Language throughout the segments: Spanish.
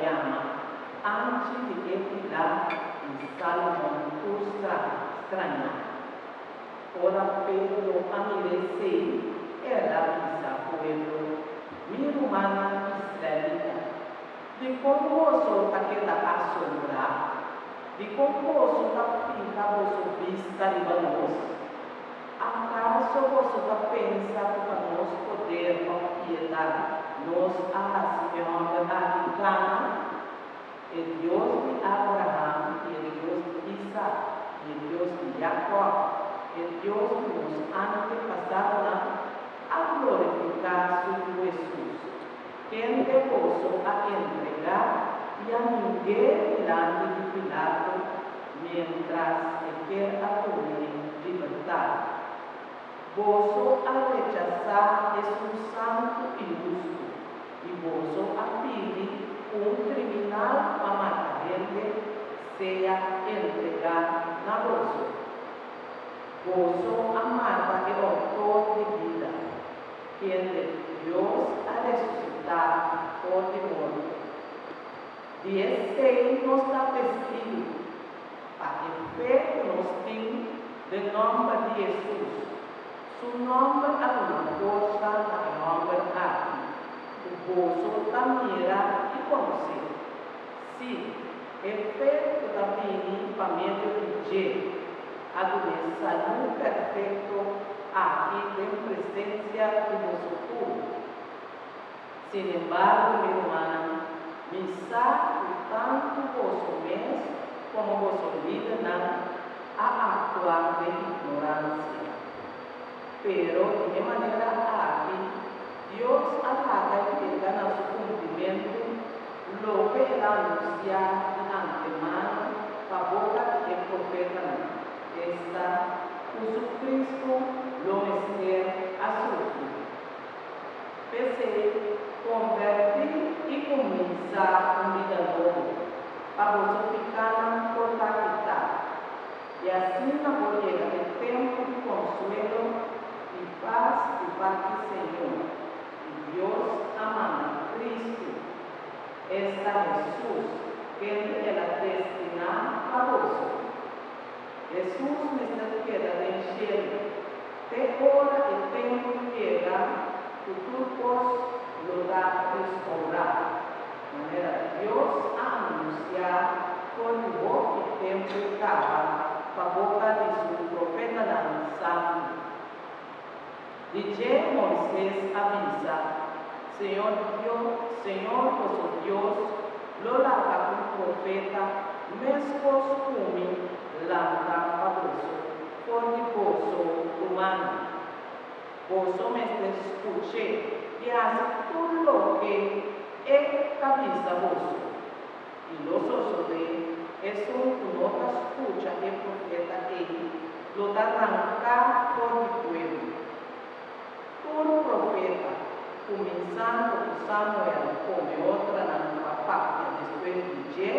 llama, antes de que Pilar y Salomón extraña. Ora Pedro amirece, ela avisa pueblo, mi humana israelita, de como sou aquela assombrar, de como sou a fica vosso vista de vamos. Acaso você pensa que para nós poder piedade, nós a Senhora americana, é Deus de Abraão, é Deus de Isaac, é Deus de Jacó, é Deus que nos antepassados a glorificar seu Jesus. Quem depois a entregar e a ninguém diante de Pilato, mientras quer assumir liberdade. Vosso a rechazar es un santo injusto, y voso a pedir un criminal para matar gente sea entregado na vosso. Voso a mata el autor de vida, quien de Dios a resucitar por de muerte. 16 nos da testigo, para que nos tiene de nombre de Jesús. Su nombre a una cosa a nombre aquí. O vosso también y conocer. Sí, el fe que también para medio de a donde salud perfecto aquí en presencia de vosotros. Sin embargo, mi hermana, misa tanto vosso mes como vosso vida a actuar de ignorancia. Pero de manera aquí, Dios alaga y llega a su cumplimiento lo que él anuncia de antemano para boca del profeta. Esta Jesucristo lo esté a sufrir. Pensé convertir y comenzar un vida nueva para vos ficar por quitar. Y así no llega el tiempo de consuelo y paz de parte Señor, y Dios amando Cristo, esta Jesús, que Él ha destinado a vos. Jesús me queda del cielo, te ora el tiempo llega, tu turcos lo da restaurar. De manera Dios a anunciar con vos el tiempo estaba, para boca de su profeta lanzando. Dice Moisés avisa, Señor vuestro Dios, lo lava un profeta, mescos cumi, lanta a vos, por mi vosso humano. Vos me escuché, y hace todo lo que él avisa vos. Y los osos de eso no te escucha el profeta él, lo da arrancar por mi pueblo. Todo profeta, comenzando por Samuel como otra parte después de Jé,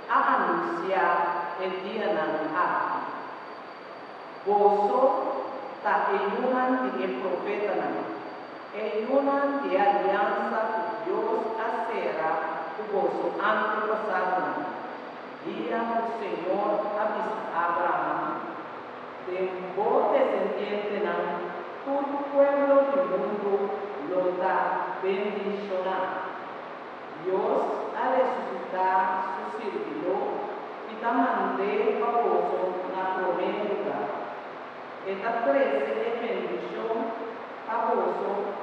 a anunciar el día naranjado. Vos está en una de el profeta en una de alianza que Dios hacerá con vos antepasado. Día el Señor a Abraham, de vos descendiente todo pueblo del mundo lo da bendicionar. Dios a resucitar su servidor y te mandé a vos la promesa. Esta 13 de bendición a vos